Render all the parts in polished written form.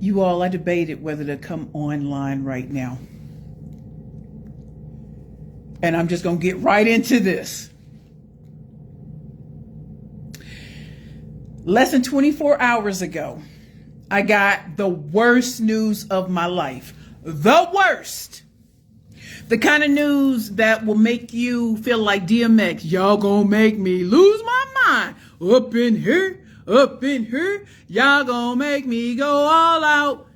You all, I debated whether to come online right now. And I'm just going to get right into this. Less than 24 hours ago, I got the worst news of my life. The worst. The kind of news that will make you feel like DMX. Y'all gonna make me lose my mind. Up in here. Y'all gonna make me go all out.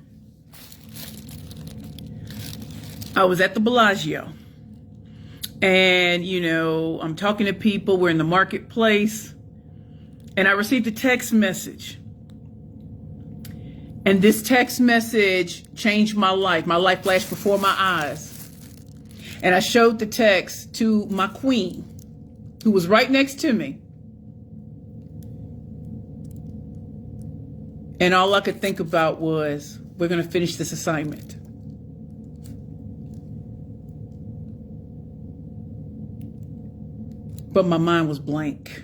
I was at the Bellagio. And, I'm talking to people. We're in the marketplace. And I received a text message. And this text message changed my life. My life flashed before my eyes. And I showed the text to my queen, who was right next to me. And all I could think about was, we're going to finish this assignment. But my mind was blank.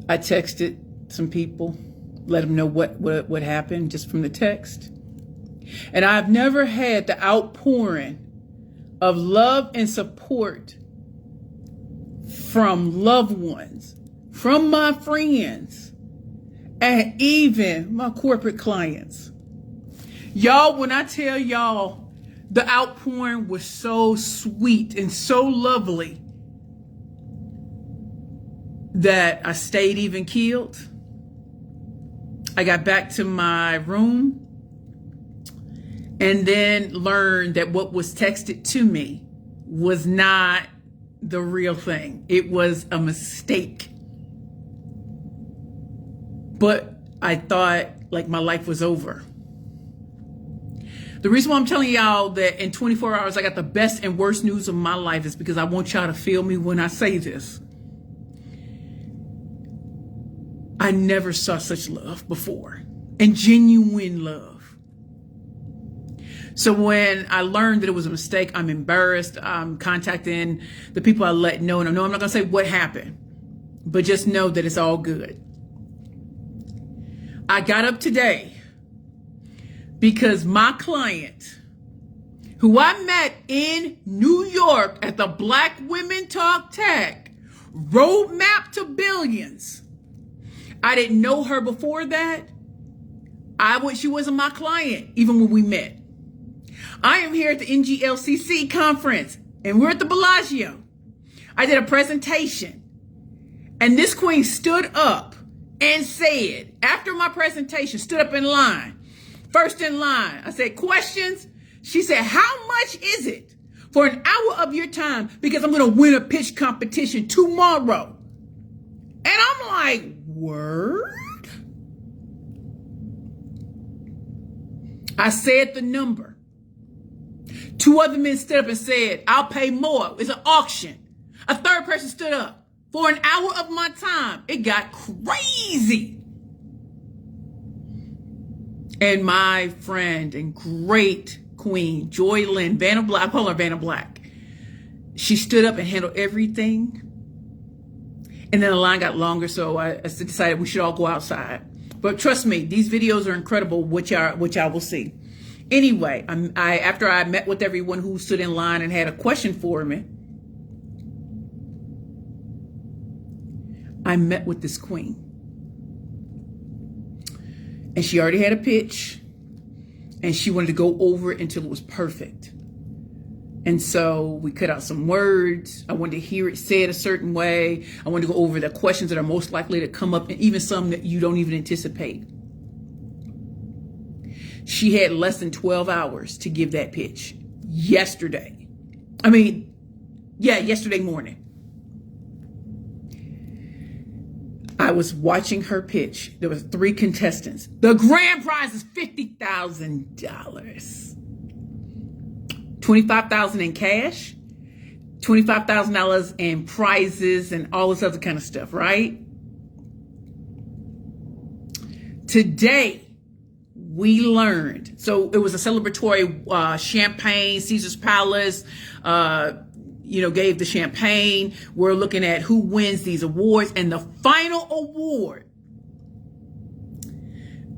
I texted some people, let them know what happened just from the text. And I've never had the outpouring of love and support from loved ones, from my friends, and even my corporate clients. Y'all, when I tell y'all, the outpouring was so sweet and so lovely that I stayed even keeled. I got back to my room and then learned that what was texted to me was not the real thing. It was a mistake. But I thought like my life was over. The reason why I'm telling y'all that in 24 hours I got the best and worst news of my life is because I want y'all to feel me when I say this. I never saw such love before, and genuine love. So when I learned that it was a mistake, I'm embarrassed. I'm contacting the people I let know. And I know I'm not going to say what happened, but just know that it's all good. I got up today because my client, who I met in New York at the Black Women Talk Tech Roadmap to Billions, I didn't know her before that. She wasn't my client, even when we met. I am here at the NGLCC conference, and we're at the Bellagio. I did a presentation, and this queen stood up and said, after my presentation, stood up in line, first in line. I said, questions? She said, how much is it for an hour of your time? Because I'm going to win a pitch competition tomorrow. And I'm like, word? I said the number. Two other men stood up and said, I'll pay more. It's an auction. A third person stood up. For an hour of my time, it got crazy. And my friend and great queen, Joy Lynn, Vanna Black, I call her Vanna Black. She stood up and handled everything. And then the line got longer, so I decided we should all go outside. But trust me, these videos are incredible, which y'all will see. Anyway, after I met with everyone who stood in line and had a question for me, I met with this queen. And she already had a pitch, and she wanted to go over it until it was perfect. And so we cut out some words. I wanted to hear it said a certain way. I wanted to go over the questions that are most likely to come up, and even some that you don't even anticipate. She had less than 12 hours to give that pitch yesterday. Yesterday morning. I was watching her pitch. There was 3 contestants. The grand prize is $50,000. $25,000 in cash, $25,000 in prizes and all this other kind of stuff, right? Today, we learned, so it was a celebratory champagne, Caesar's Palace, gave the champagne. We're looking at who wins these awards, and the final award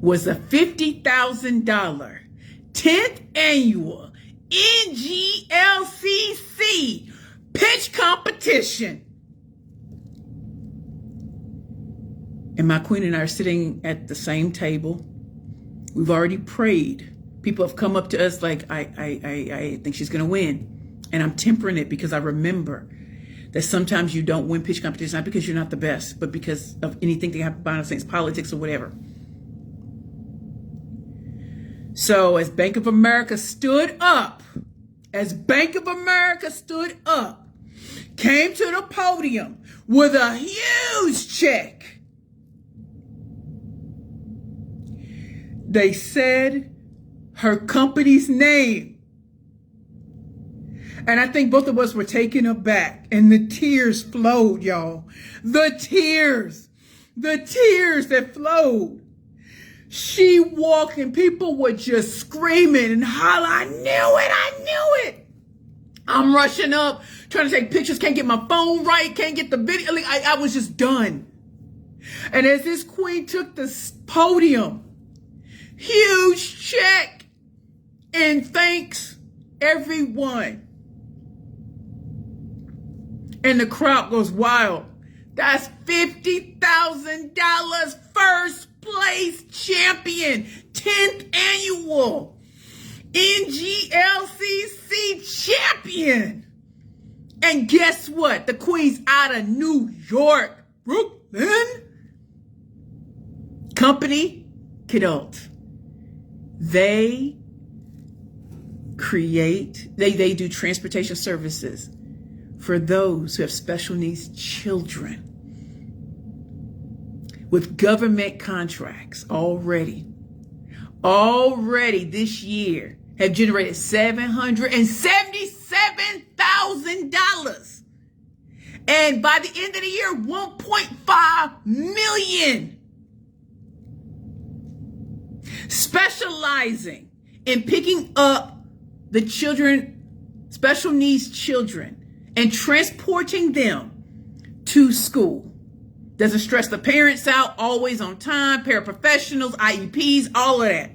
was a $50,000 10th annual NGLCC pitch competition. And my queen and I are sitting at the same table. We've already prayed. People have come up to us like, I think she's going to win. And I'm tempering it because I remember that sometimes you don't win pitch competitions, not because you're not the best, but because of anything that happens behind the scenes, politics or whatever. So as Bank of America stood up, came to the podium with a huge check, they said her company's name. And I think both of us were taken aback, and the tears flowed, y'all. The tears that flowed. She walked and people were just screaming and hollering, I knew it. I'm rushing up, trying to take pictures, can't get my phone right, can't get the video. I was just done. And as this queen took the podium, huge check, and thanks everyone. And the crowd goes wild. That's $50,000 first place champion, 10th annual NGLCC champion. And guess what? The queen's out of New York, Brooklyn. Company Kidult. They do transportation services for those who have special needs children, with government contracts already this year have generated $777,000. And by the end of the year, 1.5 million. Specializing in picking up the children, special needs children, and transporting them to school. Doesn't stress the parents out, always on time, paraprofessionals, IEPs, all of that.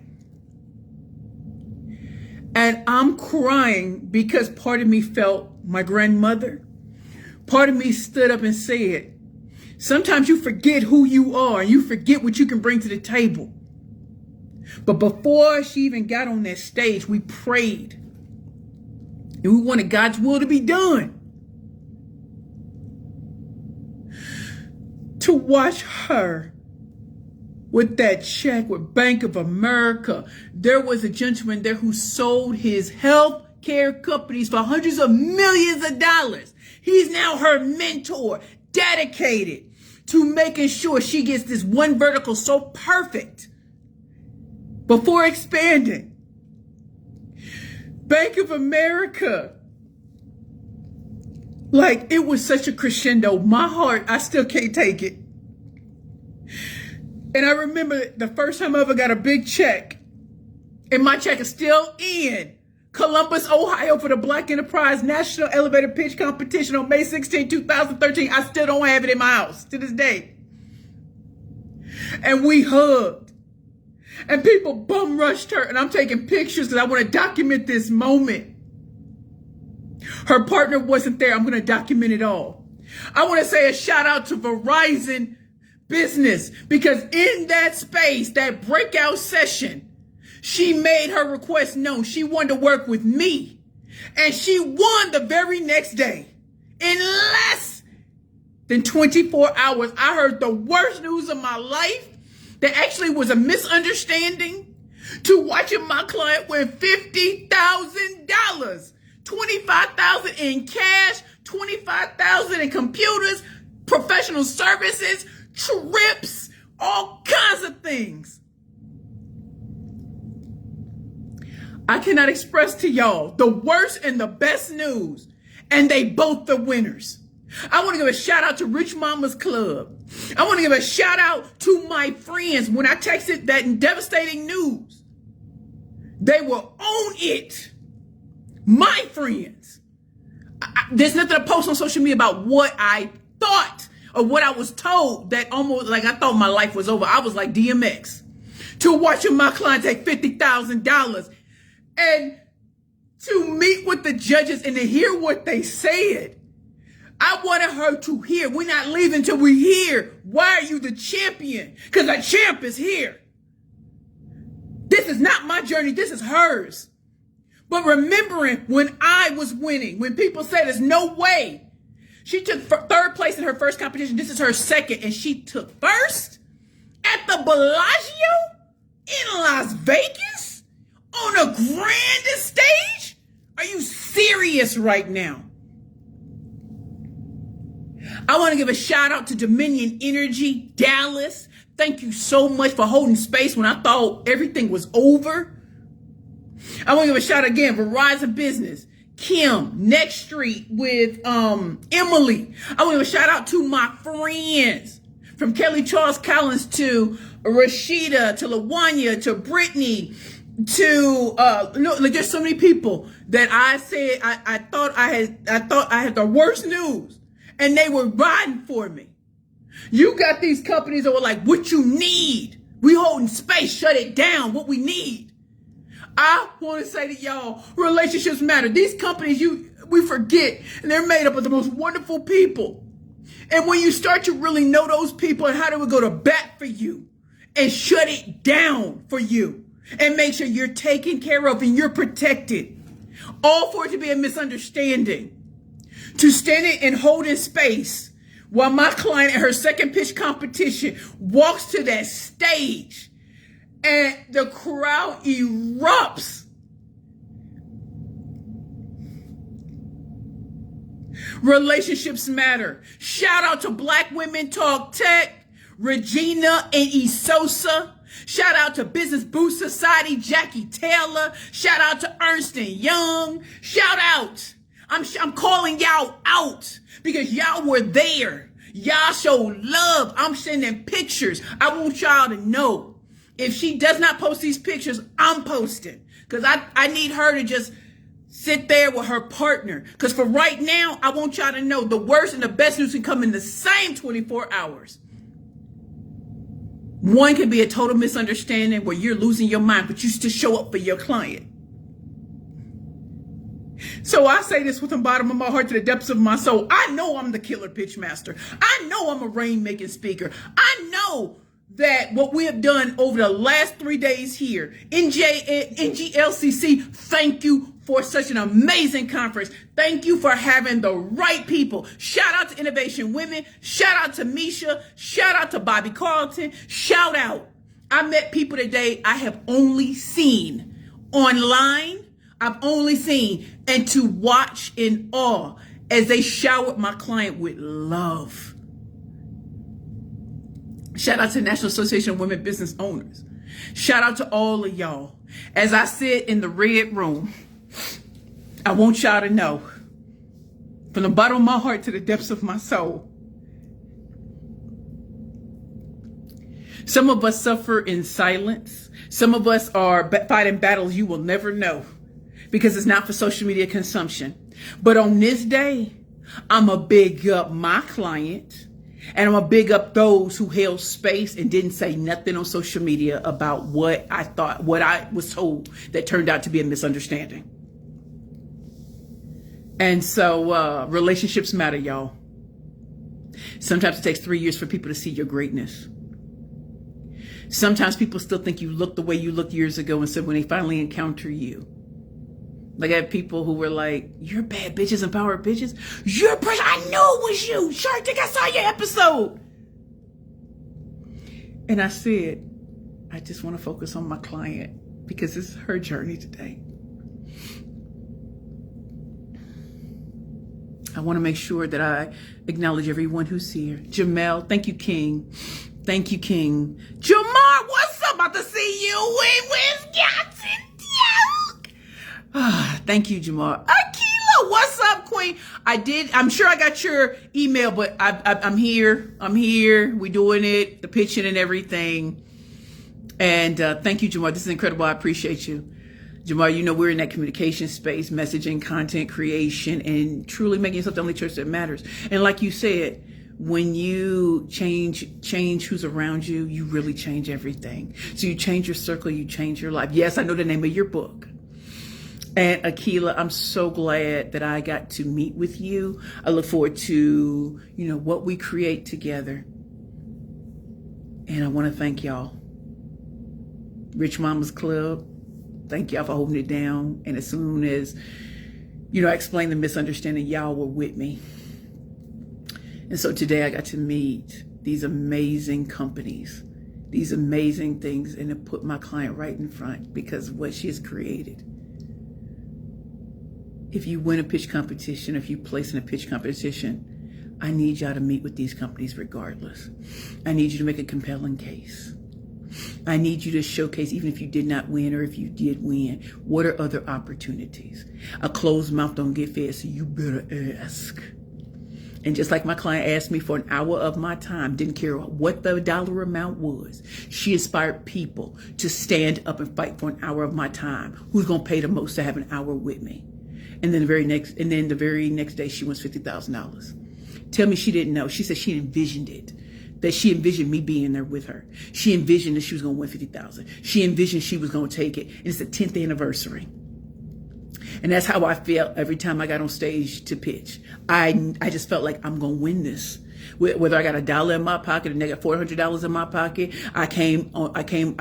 And I'm crying because part of me felt my grandmother. Part of me stood up and said, sometimes you forget who you are and you forget what you can bring to the table. But before she even got on that stage, we prayed. And we wanted God's will to be done. To watch her with that check with Bank of America. There was a gentleman there who sold his health care companies for hundreds of millions of dollars. He's now her mentor, dedicated to making sure she gets this one vertical so perfect before expanding. Bank of America. Like, it was such a crescendo. My heart, I still can't take it. And I remember the first time I ever got a big check, and my check is still in Columbus, Ohio, for the Black Enterprise National Elevator Pitch Competition on May 16, 2013. I still don't have it in my house to this day. And we hugged. And people bum rushed her, and I'm taking pictures because I want to document this moment. Her partner wasn't there. I'm going to document it all. I want to say a shout out to Verizon Business, because in that space, that breakout session, she made her request known. She wanted to work with me, and she won the very next day. In less than 24 hours, I heard the worst news of my life. That actually was a misunderstanding, to watching my client win $50,000, $25,000 in cash, $25,000 in computers, professional services, trips, all kinds of things. I cannot express to y'all the worst and the best news, and they both the winners. I want to give a shout out to Rich Mama's Club. I want to give a shout out to my friends. When I texted that devastating news, they were on it. My friends. There's nothing to post on social media about what I thought or what I was told, that almost like I thought my life was over. I was like DMX. to watching my client take $50,000 and to meet with the judges and to hear what they said. I wanted her to hear, we're not leaving until we hear, why are you the champion? Because the champ is here. This is not my journey, this is hers. But remembering when I was winning, when people said there's no way, she took third place in her first competition. This is her second, and she took first at the Bellagio in Las Vegas on a grandest stage. Are you serious right now? I want to give a shout out to Dominion Energy, Dallas. Thank you so much for holding space when I thought everything was over. I want to give a shout out again, Verizon Business, Kim, Next Street with Emily. I want to give a shout out to my friends, from Kelly Charles Collins to Rashida to Lawanya to Brittany to there's so many people that I said I thought I had the worst news, and they were riding for me. You got these companies that were like, what you need? We holding space, shut it down, what we need. I want to say to y'all, relationships matter. These companies, we forget, and they're made up of the most wonderful people. And when you start to really know those people and how they would go to bat for you and shut it down for you and make sure you're taken care of and you're protected, all for it to be a misunderstanding, to stand in and hold in space while my client at her second pitch competition walks to that stage and the crowd erupts. Relationships matter. Shout out to Black Women Talk Tech, Regina and Esosa. Shout out to Business Boost Society, Jackie Taylor. Shout out to Ernst & Young. Shout out. I'm calling y'all out because y'all were there. Y'all showed love. I'm sending pictures. I want y'all to know. If she does not post these pictures, I'm posting. Because I need her to just sit there with her partner. Because for right now, I want y'all to know the worst and the best news can come in the same 24 hours. One can be a total misunderstanding where you're losing your mind, but you still show up for your client. So I say this with the bottom of my heart to the depths of my soul. I know I'm the killer pitch master. I know I'm a rainmaking speaker. I know that what we have done over the last 3 days here, NGLCC, thank you for such an amazing conference. Thank you for having the right people. Shout out to Innovation Women. Shout out to Misha. Shout out to Bobby Carlton. Shout out. I met people today I have only seen online. I've only seen, and to watch in awe as they showered my client with love. Shout out to the National Association of Women Business Owners. Shout out to all of y'all. As I sit in the red room, I want y'all to know, from the bottom of my heart to the depths of my soul, some of us suffer in silence. Some of us are fighting battles you will never know because it's not for social media consumption. But on this day, I'm going to big up my client. And I'm going to big up those who held space and didn't say nothing on social media about what I thought, what I was told that turned out to be a misunderstanding. And so relationships matter, y'all. Sometimes it takes 3 years for people to see your greatness. Sometimes people still think you look the way you looked years ago, and so when they finally encounter you, like I had people who were like, you're bad bitches and power bitches. You're person. I knew it was you. Shark Tank, I saw your episode. And I said, I just want to focus on my client because this is her journey today. I want to make sure that I acknowledge everyone who's here. Jamel, thank you, King. Thank you, King. Jamar, what's up? About to see you in Wisconsin. Thank you, Jamar. Akila, what's up, Queen? I'm sure I got your email, but I'm here. We doing it, the pitching and everything. And thank you, Jamar. This is incredible. I appreciate you. Jamar, you know we're in that communication space, messaging, content creation, and truly making yourself the only church that matters. And like you said, When you change who's around you, you really change everything. So you change your circle, you change your life. Yes, I know the name of your book. And Akilah, I'm so glad that I got to meet with you. I look forward to, what we create together. And I want to thank y'all. Rich Mama's Club, thank y'all for holding it down. And as soon as, I explained the misunderstanding, y'all were with me. And so today I got to meet these amazing companies, these amazing things, and to put my client right in front because of what she has created. If you win a pitch competition, if you place in a pitch competition, I need y'all to meet with these companies regardless. I need you to make a compelling case. I need you to showcase, even if you did not win or if you did win, what are other opportunities? A closed mouth don't get fed, so you better ask. And just like my client asked me for an hour of my time, didn't care what the dollar amount was. She inspired people to stand up and fight for an hour of my time. Who's going to pay the most to have an hour with me? And then the very next day, she wants $50,000. Tell me she didn't know. She said she envisioned it. That she envisioned me being there with her. She envisioned that she was going to win $50,000. She envisioned she was going to take it. And it's the 10th anniversary. And that's how I felt every time I got on stage to pitch. I just felt like I'm going to win this. Whether I got $1 in my pocket and I got $400 in my pocket, I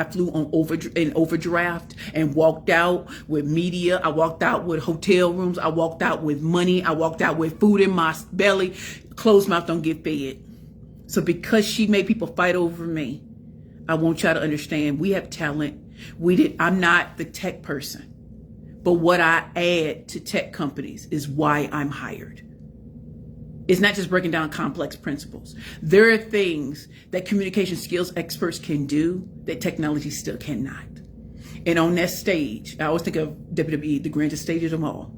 flew on overdraft and walked out with media. I walked out with hotel rooms. I walked out with money. I walked out with food in my belly. Closed mouth don't get fed. So because she made people fight over me, I want y'all to understand we have talent. I'm not the tech person. But what I add to tech companies is why I'm hired. It's not just breaking down complex principles. There are things that communication skills experts can do that technology still cannot. And on that stage, I always think of WWE, the grandest stage of them all.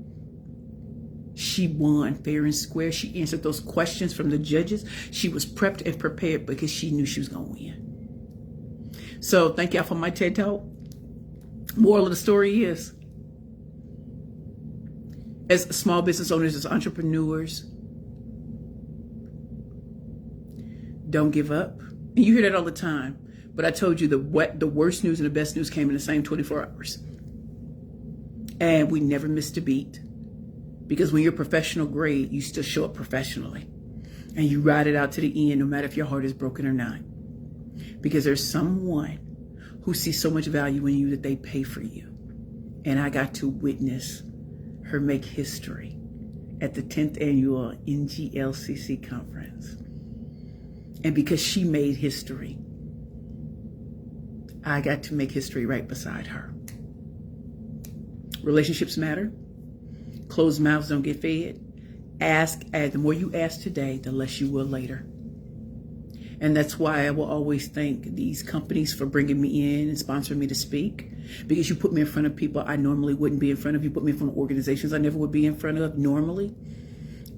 She won fair and square. She answered those questions from the judges. She was prepped and prepared because she knew she was going to win. So thank y'all for my TED Talk. Moral of the story is, as small business owners, as entrepreneurs, don't give up. And you hear that all the time. But I told you the worst news and the best news came in the same 24 hours. And we never missed a beat. Because when you're professional grade, you still show up professionally. And you ride it out to the end, no matter if your heart is broken or not. Because there's someone who sees so much value in you that they pay for you. And I got to witness her make history at the 10th annual NGLCC conference. And because she made history, I got to make history right beside her. Relationships matter. Closed mouths don't get fed. The more you ask today, the less you will later. And that's why I will always thank these companies for bringing me in and sponsoring me to speak. Because you put me in front of people I normally wouldn't be in front of. You put me in front of organizations I never would be in front of normally.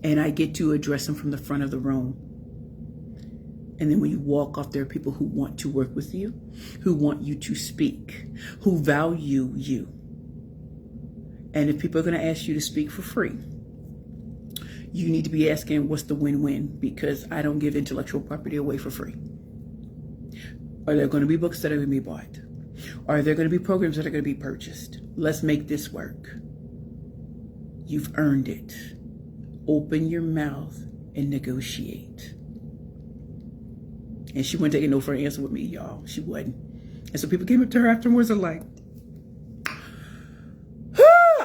And I get to address them from the front of the room. And then when you walk off, there are people who want to work with you, who want you to speak, who value you. And if people are going to ask you to speak for free, you need to be asking what's the win-win, because I don't give intellectual property away for free. Are there going to be books that are going to be bought? Are there going to be programs that are going to be purchased? Let's make this work. You've earned it. Open your mouth and negotiate. And she wasn't taking no for an answer with me, y'all. She wasn't. And so people came up to her afterwards and like,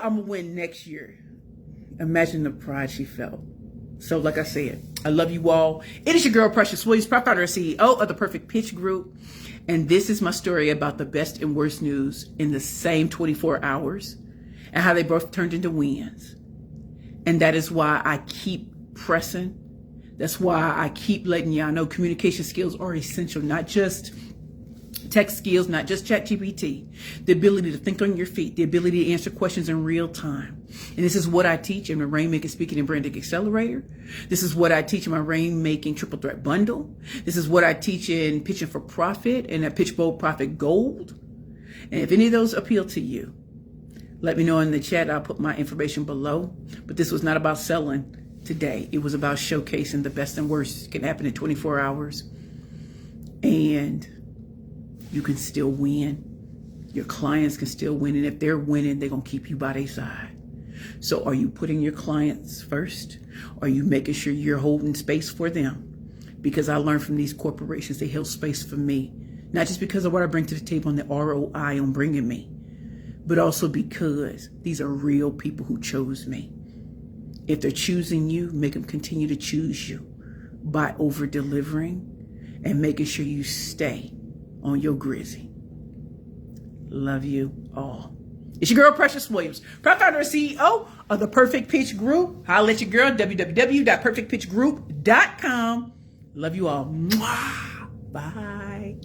I'm going to win next year. Imagine the pride she felt. So like I said, I love you all. It is your girl, Precious Williams, proud founder and CEO of the Perfect Pitch Group. And this is my story about the best and worst news in the same 24 hours and how they both turned into wins. And that is why I keep pressing. That's why I keep letting y'all know communication skills are essential, not just tech skills, not just ChatGPT, the ability to think on your feet, the ability to answer questions in real time. And this is what I teach in my Rainmaking Speaking and Branding Accelerator. This is what I teach in my Rainmaking Triple Threat Bundle. This is what I teach in Pitching for Profit and at Pitch Bold Profit Gold. And if any of those appeal to you, let me know in the chat. I'll put my information below. But this was not about selling. today. It was about showcasing the best and worst can happen in 24 hours. And you can still win. Your clients can still win. And if they're winning, they're going to keep you by their side. So are you putting your clients first? Are you making sure you're holding space for them? Because I learned from these corporations, they held space for me. Not just because of what I bring to the table and the ROI on bringing me, but also because these are real people who chose me. If they're choosing you, make them continue to choose you by over-delivering and making sure you stay on your grizzy. Love you all. It's your girl, Precious Williams, proud founder and CEO of the Perfect Pitch Group. Holla at your girl, www.perfectpitchgroup.com. Love you all. Mwah. Bye.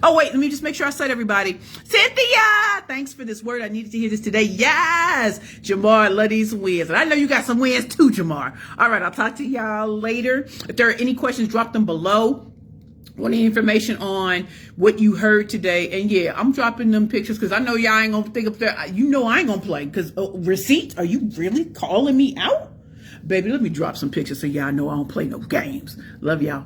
Oh, wait, let me just make sure I said everybody. Cynthia, thanks for this word. I needed to hear this today. Yes, Jamar, love these wins. And I know you got some wins too, Jamar. All right, I'll talk to y'all later. If there are any questions, drop them below. Want any information on what you heard today? And yeah, I'm dropping them pictures because I know y'all ain't gonna think up there. You know I ain't gonna play because receipts. Are you really calling me out? Baby, let me drop some pictures so y'all know I don't play no games. Love y'all.